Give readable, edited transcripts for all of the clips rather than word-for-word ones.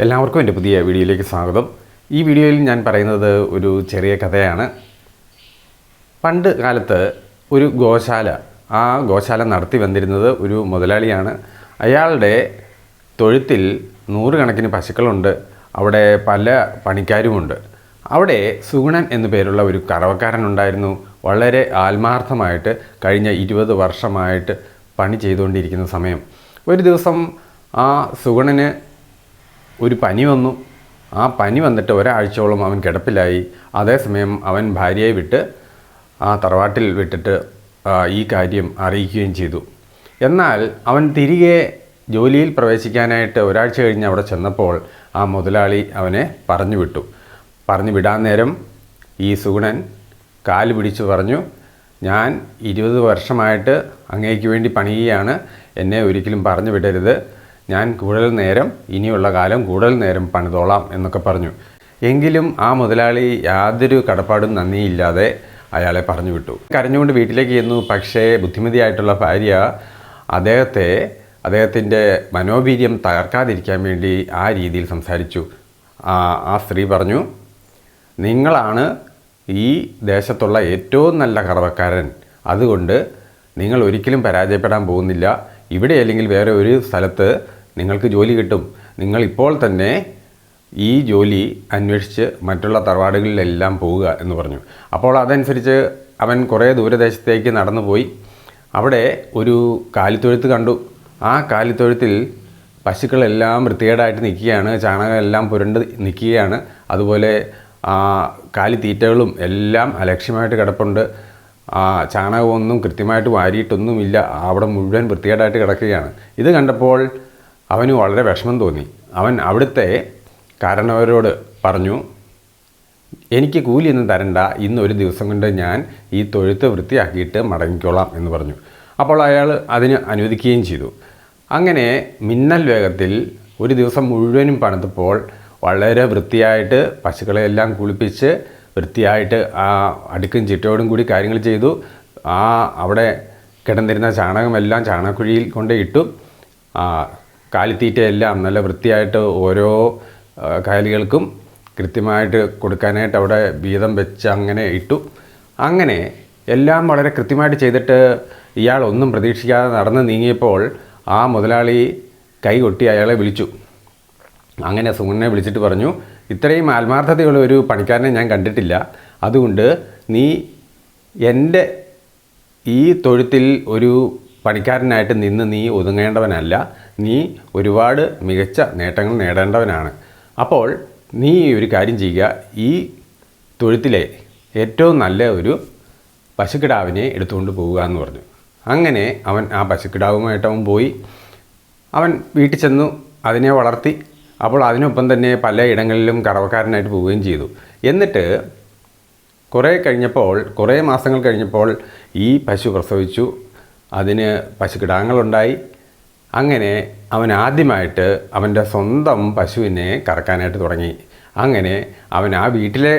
എല്ലാവർക്കും എൻ്റെ പുതിയ വീഡിയോയിലേക്ക് സ്വാഗതം. ഈ വീഡിയോയിൽ ഞാൻ പറയുന്നത് ഒരു ചെറിയ കഥയാണ്. പണ്ട് കാലത്ത് ഒരു ഗോശാല നടത്തി വന്നിരുന്നത് ഒരു മുതലാളിയാണ്. അയാളുടെ തൊഴുത്തിൽ 100 കണക്കിന് പശുക്കളുണ്ട്. അവിടെ പല പണിക്കാരുമുണ്ട്. അവിടെ സുഗുണൻ എന്നു പേരുള്ള ഒരു കറവക്കാരനുണ്ടായിരുന്നു. വളരെ ആത്മാർത്ഥമായിട്ട് കഴിഞ്ഞ 20 വർഷമായിട്ട് പണി ചെയ്തുകൊണ്ടിരിക്കുന്ന സമയം ഒരു ദിവസം ആ സുഗുണന് ഒരു പനി വന്നു. ആ പനി വന്നിട്ട് ഒരാഴ്ചയോളം അവൻ കിടപ്പിലായി. അതേസമയം അവൻ ഭാര്യയെ വിട്ട് ആ തറവാട്ടിൽ വിട്ടിട്ട് ഈ കാര്യം അറിയിക്കുകയും ചെയ്തു. എന്നാൽ അവൻ തിരികെ ജോലിയിൽ പ്രവേശിക്കാനായിട്ട് ഒരാഴ്ച കഴിഞ്ഞ് അവിടെ ചെന്നപ്പോൾ ആ മുതലാളി അവനെ പറഞ്ഞു വിടാൻ നേരം ഈ സുഗുണൻ കാല് പിടിച്ചു പറഞ്ഞു, ഞാൻ 20 വർഷമായിട്ട് അങ്ങേക്ക് വേണ്ടി പണിയുകയാണ്, എന്നെ ഒരിക്കലും പറഞ്ഞു വിടരുത്, ഞാൻ ഇനിയുള്ള കാലം കൂടുതൽ നേരം പണിതോളാം എന്നൊക്കെ പറഞ്ഞു. എങ്കിലും ആ മുതലാളി യാതൊരു കടപ്പാടും നന്ദിയില്ലാതെ അയാളെ പറഞ്ഞു വിട്ടു. കരഞ്ഞുകൊണ്ട് വീട്ടിലേക്ക് ചെന്നു. പക്ഷേ ബുദ്ധിമതിയായിട്ടുള്ള ഭാര്യ അദ്ദേഹത്തിൻ്റെ മനോവീര്യം തകർക്കാതിരിക്കാൻ വേണ്ടി ആ രീതിയിൽ സംസാരിച്ചു. ആ സ്ത്രീ പറഞ്ഞു, നിങ്ങളാണ് ഈ ദേശത്തുള്ള ഏറ്റവും നല്ല കറവക്കാരൻ, അതുകൊണ്ട് നിങ്ങൾ ഒരിക്കലും പരാജയപ്പെടാൻ പോകുന്നില്ല. ഇവിടെ അല്ലെങ്കിൽ വേറെ ഒരു സ്ഥലത്ത് നിങ്ങൾക്ക് ജോലി കിട്ടും. നിങ്ങളിപ്പോൾ തന്നെ ഈ ജോലി അന്വേഷിച്ച് മറ്റുള്ള തറവാടുകളിലെല്ലാം പോവുക എന്ന് പറഞ്ഞു. അപ്പോൾ അതനുസരിച്ച് അവൻ കുറേ ദൂരദേശത്തേക്ക് നടന്നു പോയി. അവിടെ ഒരു കാലിത്തൊഴുത്ത് കണ്ടു. ആ കാലിത്തൊഴുത്തിൽ പശുക്കളെല്ലാം വൃത്തികേടായിട്ട് നിൽക്കുകയാണ്, ചാണകമെല്ലാം പുരണ്ട് നിൽക്കുകയാണ്. അതുപോലെ കാലിത്തീറ്റകളും എല്ലാം അലക്ഷ്യമായിട്ട് കിടപ്പുണ്ട്. ചാണകമൊന്നും കൃത്യമായിട്ട് വാരിയിട്ടൊന്നുമില്ല, അവിടെ മുഴുവൻ വൃത്തികേടായിട്ട് കിടക്കുകയാണ്. ഇത് കണ്ടപ്പോൾ അവന് വളരെ വിഷമം തോന്നി. അവൻ അവിടുത്തെ കാരണവരോട് പറഞ്ഞു, എനിക്ക് കൂലിയൊന്നും തരണ്ട, ഇന്നൊരു ദിവസം കൊണ്ട് ഞാൻ ഈ തൊഴുത്ത് വൃത്തിയാക്കിയിട്ട് മടങ്ങിക്കോളാം എന്ന് പറഞ്ഞു. അപ്പോൾ അയാൾ അതിന് അനുവദിക്കുകയും ചെയ്തു. അങ്ങനെ മിന്നൽ വേഗത്തിൽ ഒരു ദിവസം മുഴുവനും പണിതപ്പോൾ വളരെ വൃത്തിയായിട്ട് പശുക്കളെല്ലാം കുളിപ്പിച്ച് വൃത്തിയായിട്ട് അടുക്കും ചിട്ടയോടും കൂടി കാര്യങ്ങൾ ചെയ്തു. അവിടെ കിടന്നിരുന്ന ചാണകമെല്ലാം ചാണകക്കുഴിയിൽ കൊണ്ട് ഇട്ടു. കാലിത്തീറ്റയെല്ലാം നല്ല വൃത്തിയായിട്ട് ഓരോ കാലികൾക്കും കൃത്യമായിട്ട് കൊടുക്കാനായിട്ട് അവിടെ വീതം വെച്ച് അങ്ങനെ ഇട്ടു. അങ്ങനെ എല്ലാം വളരെ കൃത്യമായിട്ട് ചെയ്തിട്ട് ഇയാൾ ഒന്നും പ്രതീക്ഷിക്കാതെ നടന്ന് നീങ്ങിയപ്പോൾ ആ മുതലാളി കൈകൊട്ടി അയാളെ വിളിച്ചു. അങ്ങനെ സുഗുണനെ വിളിച്ചിട്ട് പറഞ്ഞു, ഇത്രയും ആത്മാർത്ഥതയുള്ള ഒരു പണിക്കാരനെ ഞാൻ കണ്ടിട്ടില്ല, അതുകൊണ്ട് നീ എൻ്റെ ഈ തൊഴുത്തിൽ ഒരു പണിക്കാരനായിട്ട് നിന്ന് നീ ഒതുങ്ങേണ്ടവനല്ല, നീ ഒരുപാട് മികച്ച നേട്ടങ്ങൾ നേടേണ്ടവനാണ്. അപ്പോൾ നീ ഒരു കാര്യം ചെയ്യുക, ഈ തൊഴുത്തിലെ ഏറ്റവും നല്ല ഒരു പശുക്കിടാവിനെ എടുത്തുകൊണ്ട് പോവുക എന്ന് പറഞ്ഞു. അങ്ങനെ അവൻ ആ പശുക്കിടാവുമായിട്ട് അവൻ പോയി. അവൻ വീട്ടിൽ ചെന്നു അതിനെ വളർത്തി. അപ്പോൾ അതിനൊപ്പം തന്നെ പല ഇടങ്ങളിലും കറവക്കാരനായിട്ട് പോവുകയും ചെയ്തു. എന്നിട്ട് കുറേ മാസങ്ങൾ കഴിഞ്ഞപ്പോൾ ഈ പശു പ്രസവിച്ചു. അതിന് പശുക്കിടാങ്ങളുണ്ടായി. അങ്ങനെ അവൻ ആദ്യമായിട്ട് അവൻ്റെ സ്വന്തം പശുവിനെ കറക്കാനായിട്ട് തുടങ്ങി. അങ്ങനെ അവൻ ആ വീട്ടിലെ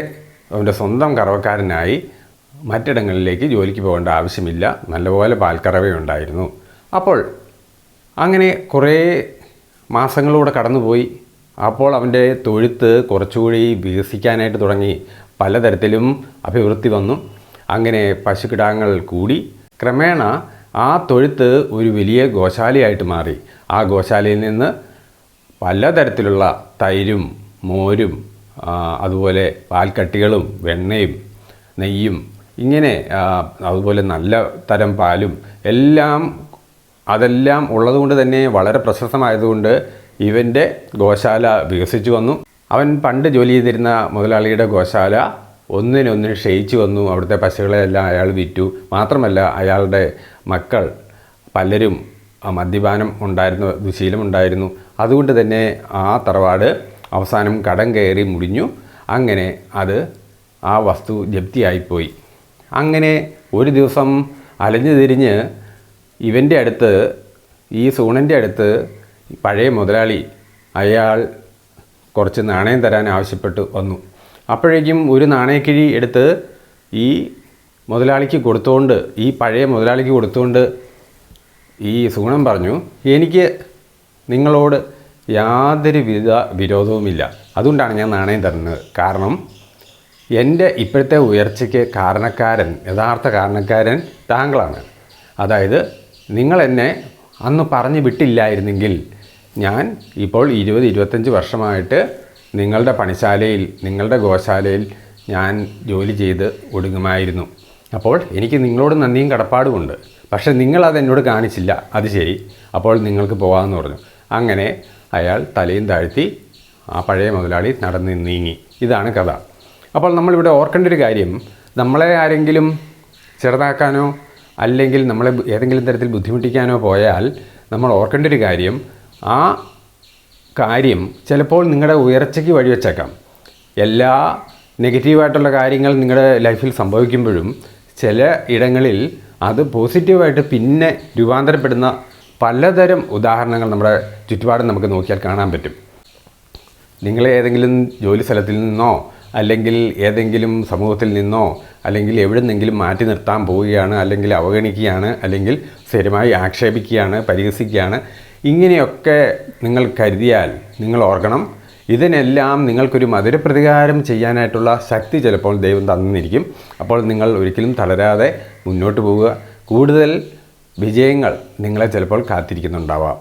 അവൻ്റെ സ്വന്തം കറവക്കാരനായി. മറ്റിടങ്ങളിലേക്ക് ജോലിക്ക് പോകേണ്ട ആവശ്യമില്ല, നല്ലപോലെ പാൽക്കറവയുണ്ടായിരുന്നു. അപ്പോൾ അങ്ങനെ കുറേ മാസങ്ങളിലൂടെ കടന്നുപോയി. അപ്പോൾ അവൻ്റെ തൊഴുത്ത് കുറച്ചുകൂടി വികസിക്കാനായിട്ട് തുടങ്ങി. പലതരത്തിലും അഭിവൃദ്ധി വന്നു. അങ്ങനെ പശുക്കിടാങ്ങൾ കൂടി. ക്രമേണ ആ തൊഴുത്ത് ഒരു വലിയ ഗോശാലയായിട്ട് മാറി. ആ ഗോശാലയിൽ നിന്ന് പലതരത്തിലുള്ള തൈരും മോരും അതുപോലെ പാൽക്കട്ടികളും വെണ്ണയും നെയ്യും ഇങ്ങനെ അതുപോലെ നല്ല തരം പാലും അതെല്ലാം ഉള്ളതുകൊണ്ട് തന്നെ വളരെ പ്രശസ്തമായതുകൊണ്ട് ഇവൻ്റെ ഗോശാല വികസിച്ചു വന്നു. അവൻ പണ്ട് ജോലി ചെയ്തിരുന്ന മുതലാളിയുടെ ഗോശാല ഒന്നിനൊന്നിന് ക്ഷയിച്ചു വന്നു. അവിടുത്തെ പശുക്കളെല്ലാം അയാൾ വിറ്റു. മാത്രമല്ല അയാളുടെ മക്കൾ പലരും മദ്യപാനം ദുശീലമുണ്ടായിരുന്നു. അതുകൊണ്ട് തന്നെ ആ തറവാട് അവസാനം കടം കയറി മുടിഞ്ഞു. അങ്ങനെ ആ വസ്തു ജപ്തിയായിപ്പോയി. അങ്ങനെ ഒരു ദിവസം അലഞ്ഞു തിരിഞ്ഞ് ഇവൻ്റെ അടുത്ത്, ഈ സൂണൻ്റെ അടുത്ത് പഴയ മുതലാളി അയാൾ കുറച്ച് നാണയം തരാൻ ആവശ്യപ്പെട്ടു വന്നു. അപ്പോഴേക്കും ഒരു നാണയക്കിഴി എടുത്ത് ഈ പഴയ മുതലാളിക്ക് കൊടുത്തുകൊണ്ട് ഈ സൂണൻ പറഞ്ഞു, എനിക്ക് നിങ്ങളോട് യാതൊരു വിരോധവുമില്ല. അതുകൊണ്ടാണ് ഞാൻ നാണയം തരുന്നത്. കാരണം എൻ്റെ ഇപ്പോഴത്തെ ഉയർച്ചയ്ക്ക് യഥാർത്ഥ കാരണക്കാരൻ താങ്കളാണ്. അതായത് നിങ്ങളെന്നെ അന്ന് പറഞ്ഞു വിട്ടില്ലായിരുന്നെങ്കിൽ ഞാൻ ഇപ്പോൾ 20-25 വർഷമായിട്ട് നിങ്ങളുടെ പണിശാലയിൽ, നിങ്ങളുടെ ഗോശാലയിൽ ഞാൻ ജോലി ചെയ്ത് ഒടുങ്ങുമായിരുന്നു. അപ്പോൾ എനിക്ക് നിങ്ങളോട് നന്ദിയും കടപ്പാടുമുണ്ട്. പക്ഷേ നിങ്ങളത് എന്നോട് കാണിച്ചില്ല. അത് ശരി, അപ്പോൾ നിങ്ങൾക്ക് പോകാമെന്ന് പറഞ്ഞു. അങ്ങനെ അയാൾ തലയും താഴ്ത്തി ആ പഴയ മുതലാളി നടന്ന് നീങ്ങി. ഇതാണ് കഥ. അപ്പോൾ നമ്മളിവിടെ ഓർക്കേണ്ട ഒരു കാര്യം, നമ്മളെ ആരെങ്കിലും ചെറുതാക്കാനോ അല്ലെങ്കിൽ നമ്മളെ ഏതെങ്കിലും തരത്തിൽ ബുദ്ധിമുട്ടിക്കാനോ പോയാൽ നമ്മൾ ഓർക്കേണ്ട ഒരു കാര്യം, ആ കാര്യം ചിലപ്പോൾ നിങ്ങളുടെ ഉയർച്ചയ്ക്ക് വഴിവെച്ചേക്കാം. എല്ലാ നെഗറ്റീവായിട്ടുള്ള കാര്യങ്ങൾ നിങ്ങളുടെ ലൈഫിൽ സംഭവിക്കുമ്പോഴും ചില ഇടങ്ങളിൽ അത് പോസിറ്റീവായിട്ട് പിന്നെ രൂപാന്തരപ്പെടുന്ന പലതരം ഉദാഹരണങ്ങൾ നമ്മുടെ ചുറ്റുപാടും നമുക്ക് നോക്കിയാൽ കാണാൻ പറ്റും. നിങ്ങൾ ഏതെങ്കിലും ജോലി സ്ഥലത്തിൽ നിന്നോ അല്ലെങ്കിൽ ഏതെങ്കിലും സമൂഹത്തിൽ നിന്നോ അല്ലെങ്കിൽ എവിടെ നിന്നെങ്കിലും മാറ്റി നിർത്താൻ പോവുകയാണ്, അല്ലെങ്കിൽ അവഗണിക്കുകയാണ്, അല്ലെങ്കിൽ സ്ഥിരമായി ആക്ഷേപിക്കുകയാണ്, പരിഹസിക്കുകയാണ്, ഇങ്ങനെയൊക്കെ നിങ്ങൾ കരുതിയാൽ നിങ്ങൾ ഓർക്കണം, ഇതിനെല്ലാം നിങ്ങൾക്കൊരു മധുരപ്രതികാരം ചെയ്യാനായിട്ടുള്ള ശക്തി ചിലപ്പോൾ ദൈവം തന്നിരിക്കും. അപ്പോൾ നിങ്ങൾ ഒരിക്കലും തളരാതെ മുന്നോട്ട് പോവുക. കൂടുതൽ വിജയങ്ങൾ നിങ്ങളെ ചിലപ്പോൾ കാത്തിരിക്കുന്നുണ്ടാവാം.